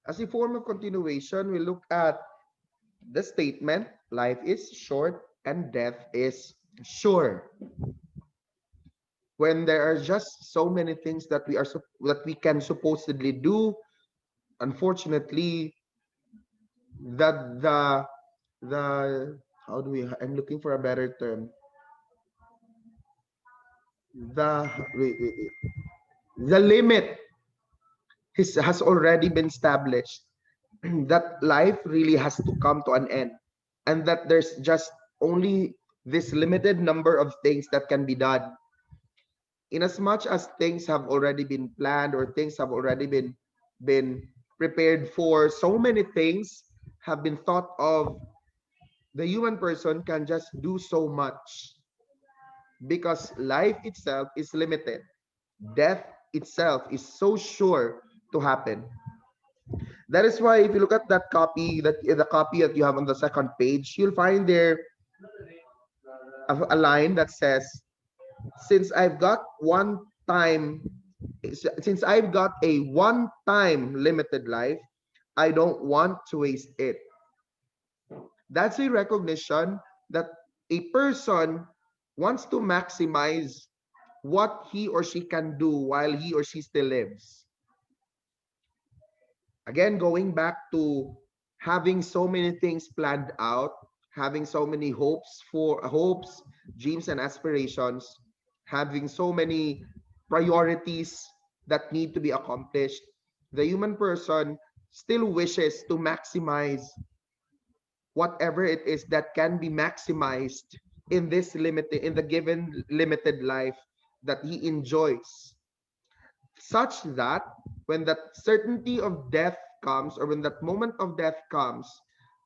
As a form of continuation, we look at the statement, life is short and death is sure. When there are just so many things that we can supposedly do, unfortunately, that the how do we I'm looking for a better term. The wait. The limit has already been established that life really has to come to an end, and that there's just only this limited number of things that can be done. In as much as things have already been planned, or things have already been prepared for, so many things have been thought of, the human person can just do so much, because life itself is limited. Death itself is so sure to happen. That is why if you look at that copy, that the copy that you have on the second page, you'll find there a line that says, since I've got one time since I've got a one time limited life, I don't want to waste it. That's a recognition that a person wants to maximize what he or she can do while he or she still lives. Again, going back to having so many things planned out, having so many hopes, dreams and aspirations, having so many priorities that need to be accomplished, the human person still wishes to maximize whatever it is that can be maximized in the given limited life that he enjoys, such that when that certainty of death comes, or when that moment of death comes,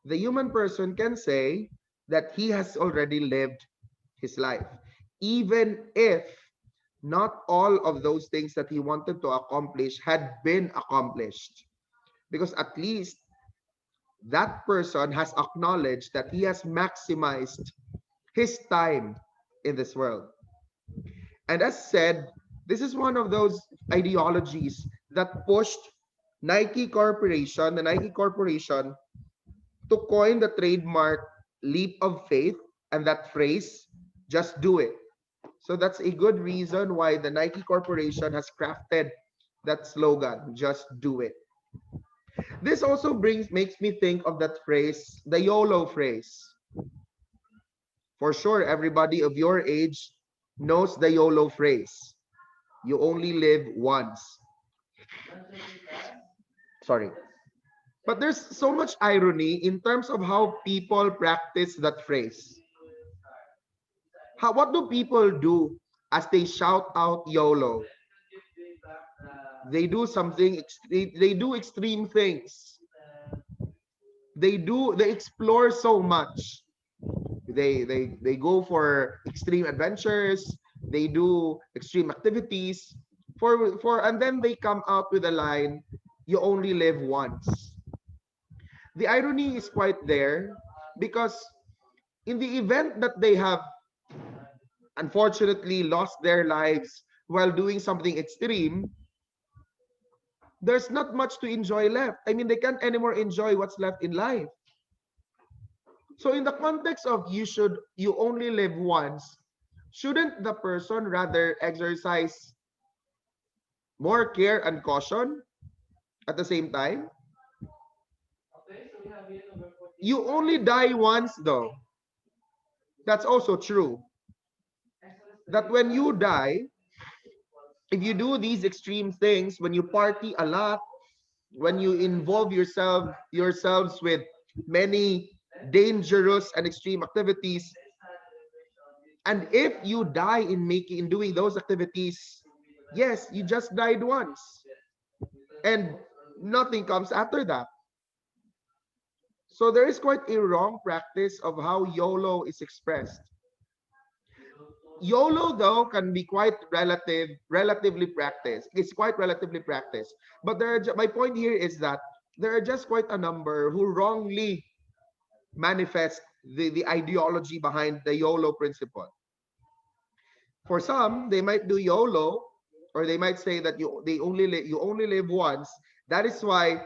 the human person can say that he has already lived his life, even if not all of those things that he wanted to accomplish had been accomplished, because at least that person has acknowledged that he has maximized his time in this world. And as said, this is one of those ideologies that pushed the Nike Corporation, to coin the trademark leap of faith, and that phrase, just do it. So that's a good reason why the Nike Corporation has crafted that slogan, just do it. This also makes me think of that phrase, the YOLO phrase. For sure, everybody of your age knows the YOLO phrase. You only live once. Sorry. But there's so much irony in terms of how people practice that phrase. What do people do as they shout out YOLO? They do something extreme. They do extreme things. They explore so much. They go for extreme adventures. They do extreme activities and then they come out with a line, you only live once. The irony is quite there, because in the event that they have unfortunately lost their lives while doing something extreme, there's not much to enjoy left. I mean, they can't anymore enjoy what's left in life. So in the context of you only live once, shouldn't the person rather exercise more care and caution at the same time? You only die once though. That's also true. That when you die, if you do these extreme things, when you party a lot, when you involve yourselves with many dangerous and extreme activities, and if you die in doing those activities, yes, you just died once, and nothing comes after that. So there is quite a wrong practice of how YOLO is expressed. YOLO though can be quite relatively practiced. It's quite relatively practiced. But my point here is that there are just quite a number who wrongly manifest the ideology behind the YOLO principle. For some, they might do YOLO, or they might say that you only live once. That is why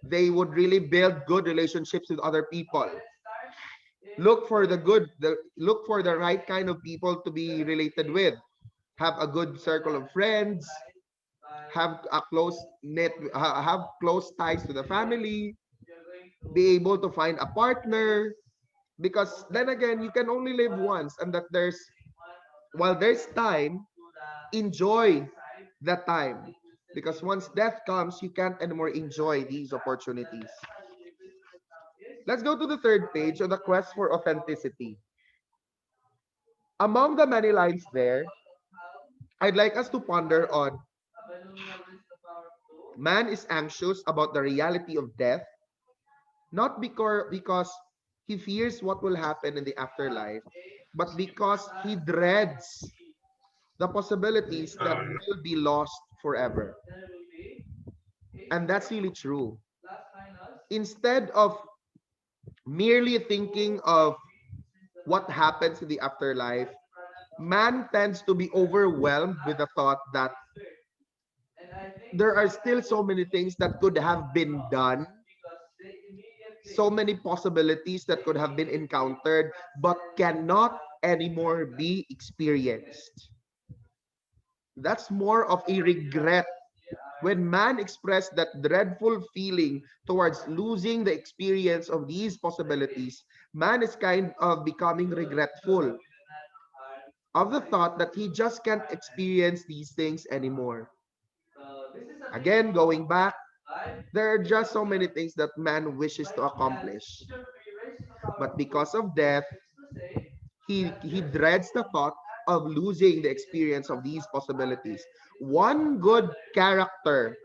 They would really build good relationships with other people. Look for the good, look for the right kind of people to be related with. Have a good circle of friends, have a close knit, have close ties to the family, be able to find a partner, because then again you can only live once, and that there's while there's time, enjoy that time, because once death comes you can't anymore enjoy these opportunities. Let's go to the third page on the quest for authenticity. Among the many lines there, I'd like us to ponder on: man is anxious about the reality of death, not because he fears what will happen in the afterlife, but because he dreads the possibilities that will be lost forever. And that's really true. Instead of merely thinking of what happens in the afterlife, man tends to be overwhelmed with the thought that there are still so many things that could have been done, so many possibilities that could have been encountered, but cannot anymore be experienced. That's more of a regret. When man expressed that dreadful feeling towards losing the experience of these possibilities, man is kind of becoming regretful of the thought that he just can't experience these things anymore. Again, going back, there are just so many things that man wishes to accomplish. But because of death, he dreads the thought of losing the experience of these possibilities. One good character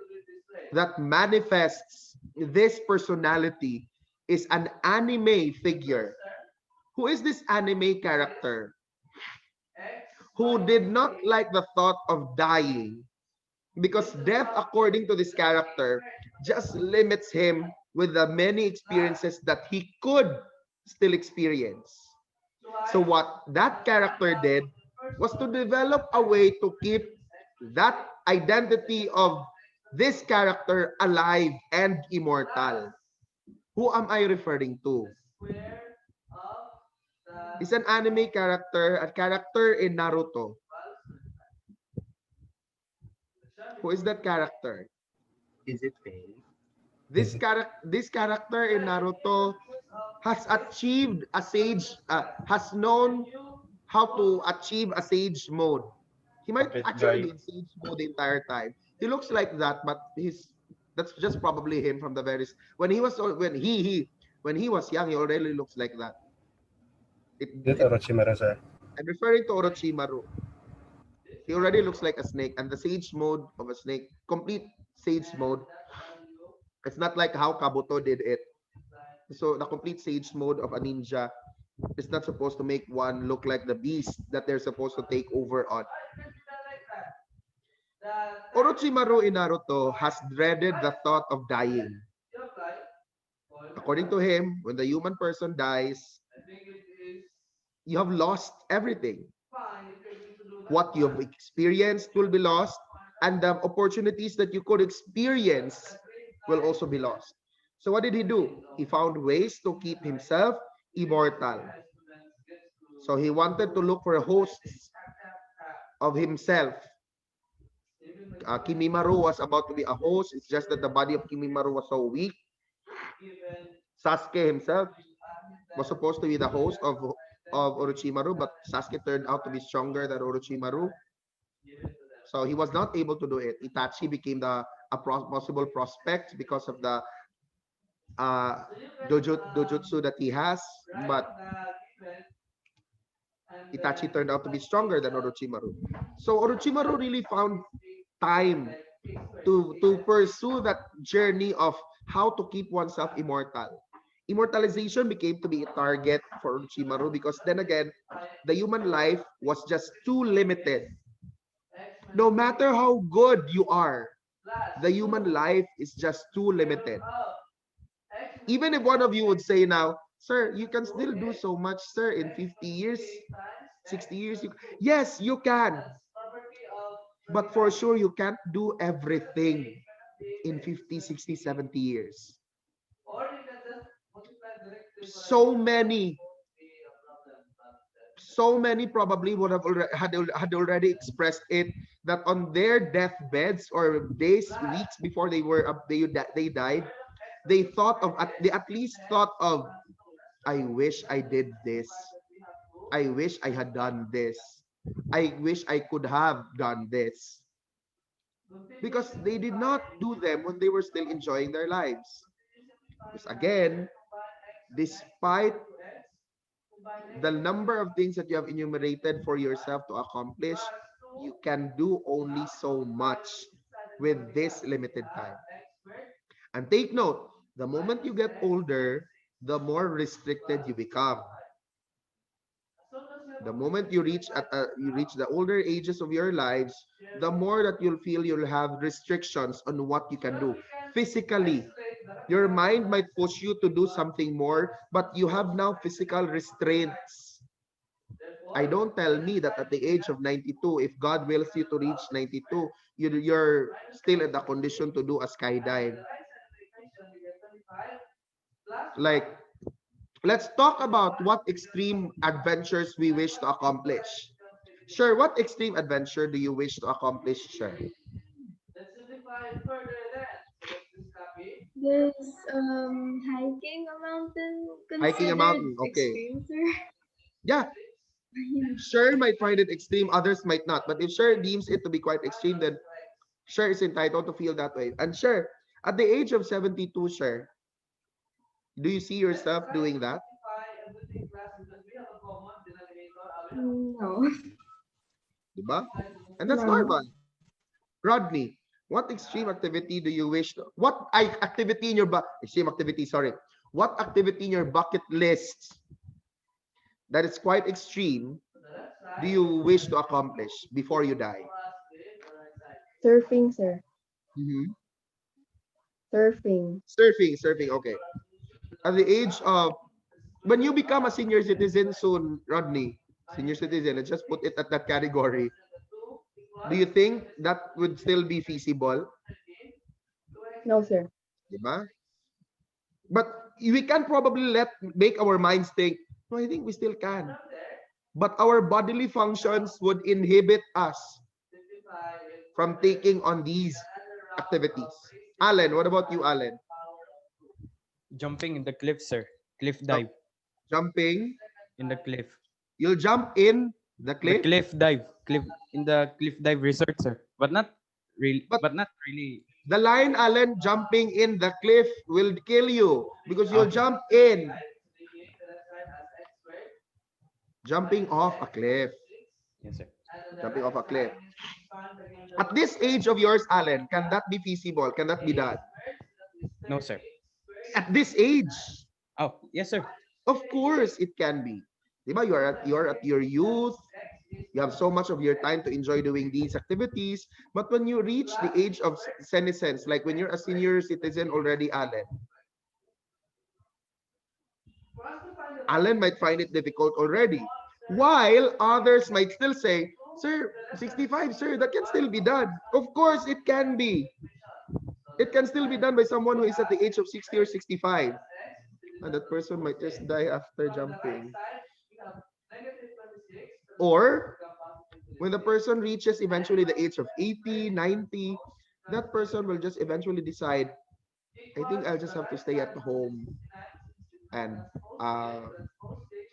that manifests this personality is an anime figure. Who is this anime character? Who did not like the thought of dying, because death, according to this character, just limits him with the many experiences that he could still experience. So what that character did was to develop a way to keep that identity of this character alive and immortal. Who am I referring to? Is an anime character, a character in Naruto. Who is that character? Is it fake? This character in Naruto has achieved a sage, has known how to achieve a sage mode. He might Puppet actually guy. be in sage mode the entire time. He looks like that, but he's that's just probably him from the very when he was when he was young. He already looks like that. It, That it Orochimaru, sir. I'm referring to Orochimaru. He already looks like a snake, and the sage mode of a snake, complete sage mode. It's not like how Kabuto did it. So the complete sage mode of a ninja is not supposed to make one look like the beast that they're supposed to take over on. Orochimaru in Naruto has dreaded the thought of dying. According to him, when the human person dies, you have lost everything. What you've experienced will be lost, and the opportunities that you could experience will also be lost. So what did he do? He found ways to keep himself immortal. So he wanted to look for hosts of himself. Kimimaru was about to be a host. It's just that the body of Kimimaru was so weak. Sasuke himself was supposed to be the host of Orochimaru, but Sasuke turned out to be stronger than Orochimaru. So he was not able to do it. Itachi became possible prospect because of the uh, dojutsu that he has, but Itachi turned out to be stronger than Orochimaru. So Orochimaru really found time to pursue that journey of how to keep oneself immortal. Immortalization became to be a target for Orochimaru because then again, the human life was just too limited. No matter how good you are, the human life is just too limited. Even if one of you would say now, sir, you can still do so much, sir, in 50 years, 60 years. Yes, you can. But for sure, you can't do everything. in 50, 60, 70 years. So many, so many probably would have already had already expressed it that on their deathbeds or days, weeks before they were up, they died, they thought of they at least thought of, I wish I did this. I wish I had done this. I wish I could have done this. Because they did not do them when they were still enjoying their lives. Because again, despite the number of things that you have enumerated for yourself to accomplish, you can do only so much with this limited time. And take note, the moment you get older, the more restricted you become. The moment you reach you reach the older ages of your lives, the more that you'll feel you'll have restrictions on what you can do physically. Your mind might push you to do something more, but you have now physical restraints. I don't tell me that at the age of 92, if God wills you to reach 92, you're still in the condition to do a skydive. Like, let's talk about what extreme adventures we wish to accomplish. Sure, what extreme adventure do you wish to accomplish, sure? There's hiking a mountain Hiking a considered mountain, okay. extreme, sir? Yeah, sure might find it extreme, others might not. But if sure deems it to be quite extreme, then sure is entitled to feel that way. And sure, at the age of 72, sure, do you see yourself doing that? No. Diba? And that's No. normal. Rodney, what extreme activity do you wish to, what activity in your extreme activity, sorry. What activity in your bucket list that is quite extreme do you wish to accomplish before you die? Surfing, sir. Mhm. Surfing. Surfing, okay. At the age of, when you become a senior citizen soon, Rodney, senior citizen, let's just put it at that category. Do you think that would still be feasible? No, sir. Diba? But we can probably make our minds think, no, I think we still can. But our bodily functions would inhibit us from taking on these activities. Alan, what about you, Alan? Jumping in the cliff, sir. Cliff Jump, dive jumping, in the cliff. you'll jump in the The cliff, cliff dive. Cliff in the cliff dive resort, sir. But not really. but But not really. the line, Alan, jumping in the cliff will kill you because you'll Okay. jump in. Jumping off a cliff. Yes, sir. Jumping off a cliff. At this age of yours, Alan, can that be feasible? Can that be done? No, sir. At this age, Oh, yes, sir. of course it can be. Diba? You're at your youth. You have so much of your time to enjoy doing these activities. But when you reach the age of senescence, like when you're a senior citizen already, Alan might find it difficult already. While others might still say, sir, 65, sir, that can still be done. Of course, it can be. It can still be done by someone who is at the age of 60 or 65. And that person might just die after jumping. Or when the person reaches eventually the age of 80, 90, that person will just eventually decide, I think I'll just have to stay at home and uh,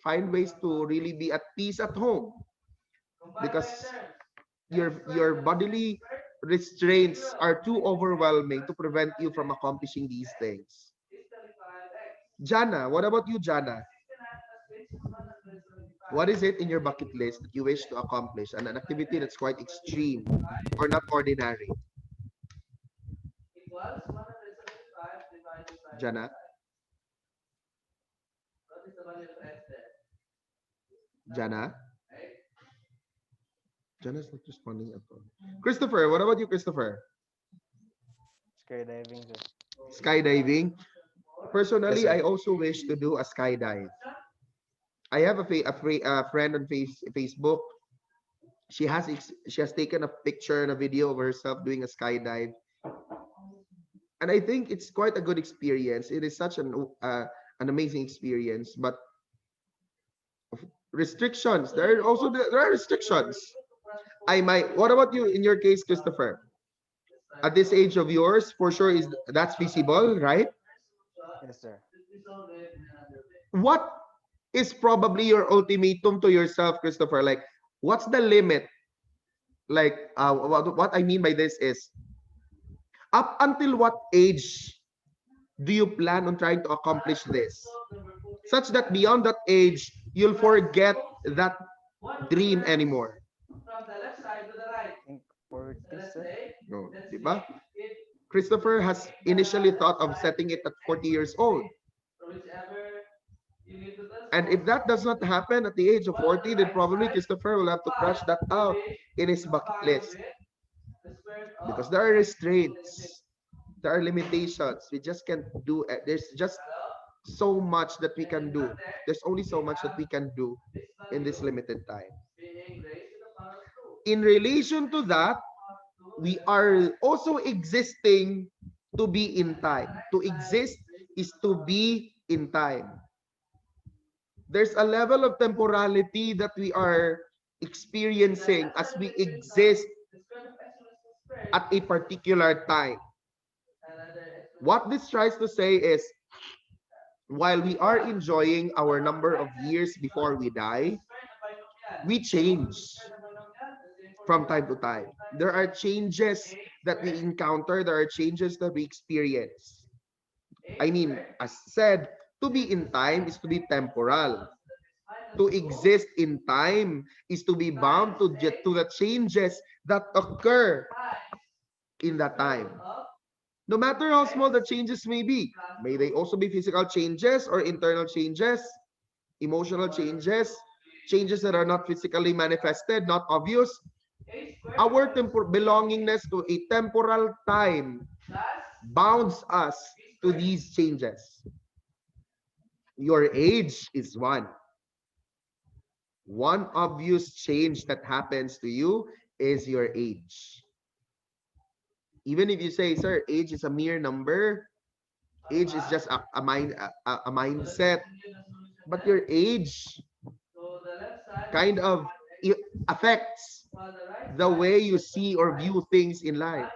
find ways to really be at peace at home because your bodily restraints are too overwhelming to prevent you from accomplishing these things. Jana, what about you, Jana? What is it in your bucket list that you wish to accomplish and an activity that's quite extreme or not ordinary? Jana, Jana, Jana's not responding at all. Christopher, what about you, Christopher? Skydiving, sir. Skydiving. Yes, Personally, sir. I also wish to do a skydive. I have a friend on Facebook. She has taken a picture and a video of herself doing a skydive. And I think it's quite a good experience. It is such an amazing experience, but restrictions. There are restrictions. I might. What about you in your case, Christopher? At this age of yours, for sure is that's feasible, right? Yes, sir. What is probably your ultimatum to yourself, Christopher? Like, what's the limit? Like, what I mean by this is, up until what age do you plan on trying to accomplish this? Such that beyond that age, you'll forget that dream anymore. I think 40, sir. No, di ba? Christopher has initially thought of setting it at 40 years old. And if that does not happen at the age of 40, then probably Christopher will have to crush that out in his bucket list. Because there are restraints, there are limitations. We just can't do it. There's just so much that we can do. There's only so much that we can do in this limited time. In relation to that, we are also existing to be in time. To exist is to be in time. There's a level of temporality that we are experiencing as we exist at a particular time. What this tries to say is, while we are enjoying our number of years before we die, we change from time to time. There are changes that we encounter, there are changes that we experience. I mean, as said, to be in time is to be temporal. To exist in time is to be bound to the changes that occur in that time. No matter how small the changes may they also be physical changes or internal changes, emotional changes, changes that are not physically manifested, not obvious. Our belongingness to a temporal time bounds us to these changes. Your age is one. One obvious change that happens to you is your age. Even if you say, sir, age is a mere number, age is just a mindset, but your age kind of affects the way you see or view things in life.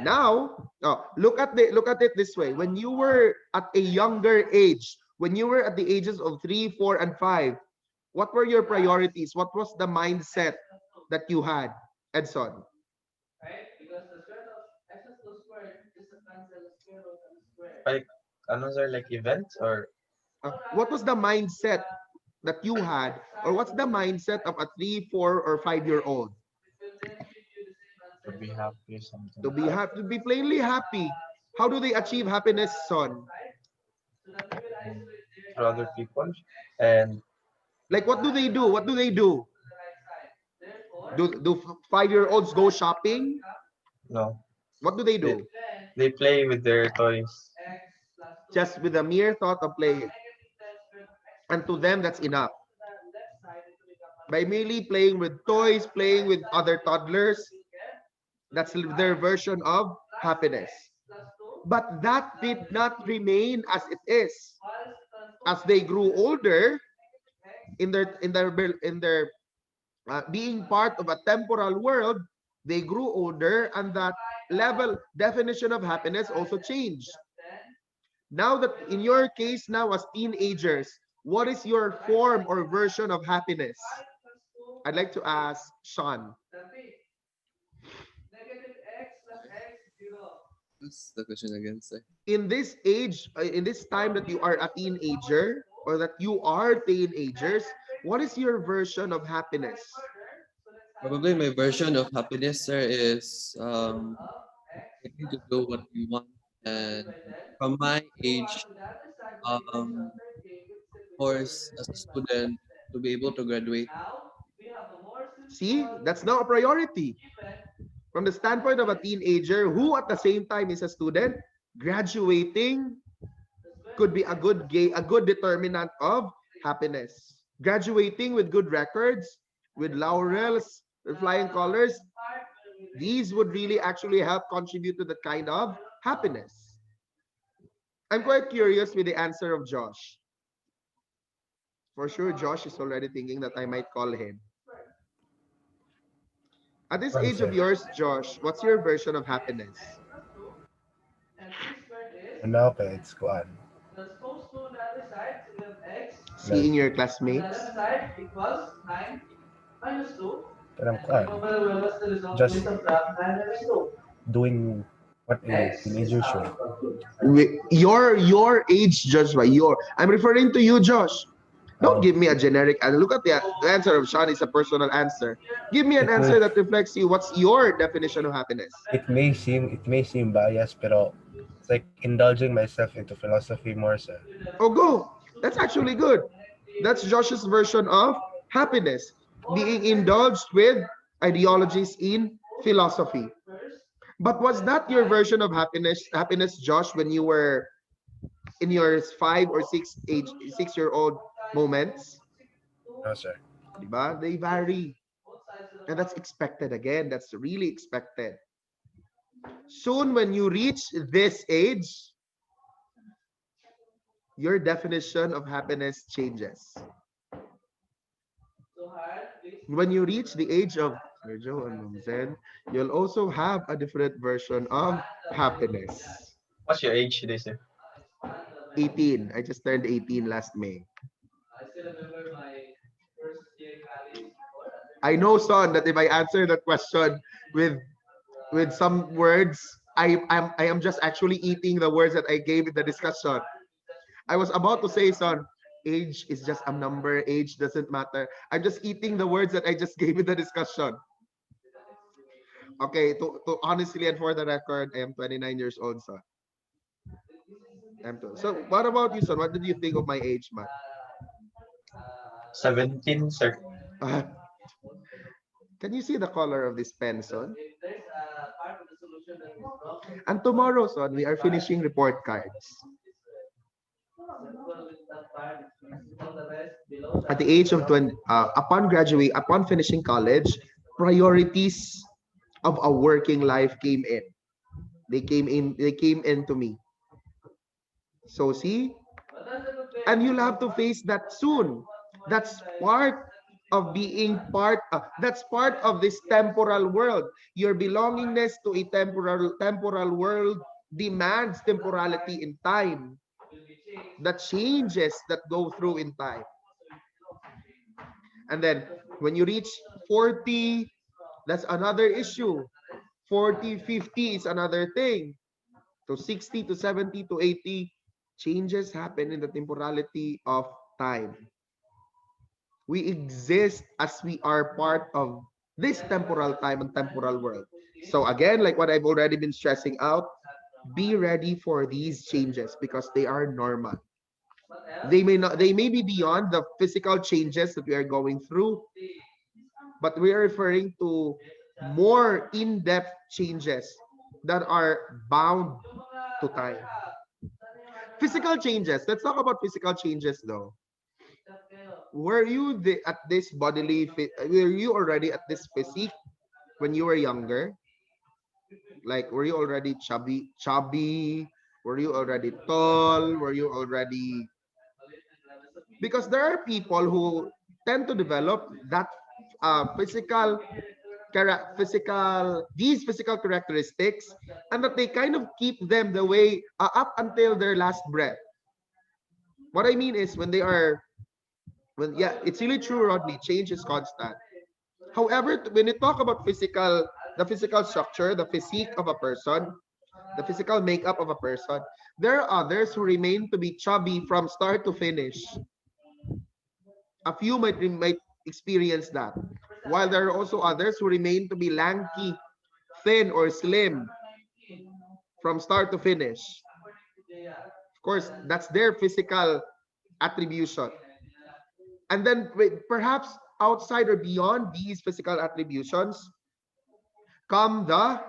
Now, look at it this way. When you were at a younger age, when you were at the ages of 3, 4, and 5, what were your priorities? What was the mindset that you had, Edson? Like, ano sir, like events or What was the mindset that you had, or what's the mindset of a 3, 4, or 5-year old? to be happy, something To like be that. happy, to be plainly happy. How do they achieve happiness, son? For other people. And Like, what do they do? What do they do? Do 5-year-olds go shopping? no, What do they they, do? they play with their toys. Just with the mere thought of playing. And to them, that's enough. By merely playing with toys, playing with other toddlers, that's their version of happiness. But that did not remain as it is. As they grew older, in their being part of a temporal world, they grew older, and that level definition of happiness also changed. Now that in your case now as teenagers, what is your form or version of happiness? I'd like to ask Sean. What's the question again, sir? In this age, in this time that you are a teenager or that you are teenagers, what is your version of happiness? Probably my version of happiness, sir, is getting to do what we want. And from my age, of course, as a student, to be able to graduate. See, that's now a priority. From the standpoint of a teenager who at the same time is a student, graduating could be a good determinant of happiness. Graduating with good records, with laurels, with flying colors, these would really actually help contribute to that kind of happiness? I'm quite curious with the answer of Josh. For sure, Josh is already thinking that I might call him. At this Kuan, age of sir. yours, Josh, what's your version of happiness? Ano kay it's kuan. Like Seeing your classmates? kanang kuan. Just doing what a teenager should. Your age, Joshua. I'm referring to you, Josh. Don't Oh, give me a generic answer. Look at the answer of Sean is a personal answer. Give me an it may answer that reflects you. What's your definition of happiness? it may seem biased, pero it's like indulging myself into philosophy more, sir. Oh, go. That's actually good. That's Josh's version of happiness. Being indulged with ideologies in philosophy. But was that your version of happiness, Josh, when you were in your 6-year-old moments? No, sir. Diba? They vary. And that's expected again. That's really expected. Soon, when you reach this age, your definition of happiness changes. When you reach the age of Sergio and Mumzen, you'll also have a different version of happiness. What's your age this year? 18. I just turned 18 last May. I know, son, that if I answer that question with some words, I am just actually eating the words that I gave in the discussion. I was about to say, son, age is just a number. Age doesn't matter. I'm just eating the words that I just gave in the discussion. Okay, to honestly and for the record, I am 29 years old, son. So what about you, son? What did you think of my age, man? 17, sir. Uh, can you see the color of this pen, son? And tomorrow, son, we are finishing report cards. At the age of 20, upon finishing college, priorities of a working life came in. They came into me. So see, and you'll have to face that soon. That's part of being that's part of this temporal world. Your belongingness to a temporal world demands temporality in time, the changes that go through in time. And then when you reach 40, that's another issue. 40, 50 is another thing. So 60 to 70 to 80, changes happen in the temporality of time. We exist as we are part of this temporal time and temporal world. So again, like what I've already been stressing out, be ready for these changes because they are normal. They may be beyond the physical changes that we are going through, but we are referring to more in-depth changes that are bound to time. Physical changes. Let's talk about physical changes though. Were you at this were you already at this physique when you were younger? Like, were you already chubby? Were you already tall? Were you already, because there are people who tend to develop that physical characteristics, and that they kind of keep them the way up until their last breath. What I mean is yeah, it's really true, Rodney. Change is constant. However, when you talk about the physical structure, the physique of a person, the physical makeup of a person, there are others who remain to be chubby from start to finish. A few might experience that, while there are also others who remain to be lanky, thin, or slim from start to finish. Of course, that's their physical attribution. And then perhaps outside or beyond these physical attributions come the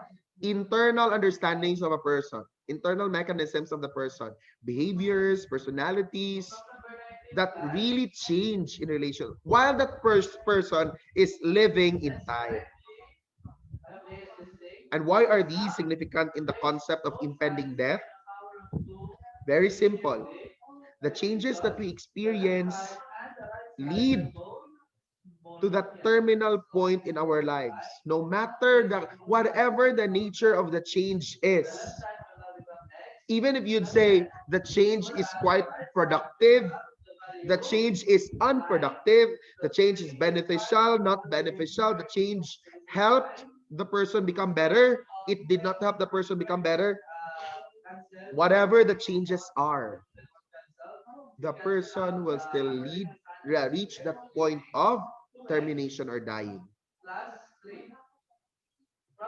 internal understandings of a person, internal mechanisms of the person, behaviors, personalities that really change in relation while that person is living in time. And why are these significant in the concept of impending death? Very simple. The changes that we experience lead to that terminal point in our lives. No matter the whatever the nature of the change is. Even if you'd say the change is quite productive, the change is unproductive, the change is beneficial, not beneficial, the change helped the person become better, it did not help the person become better. Whatever the changes are, the person will still reach that point of termination or dying.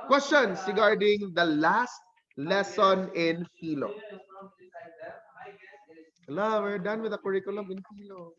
Questions regarding the last lesson in Philo. Hello, we're done with the curriculum in Philo.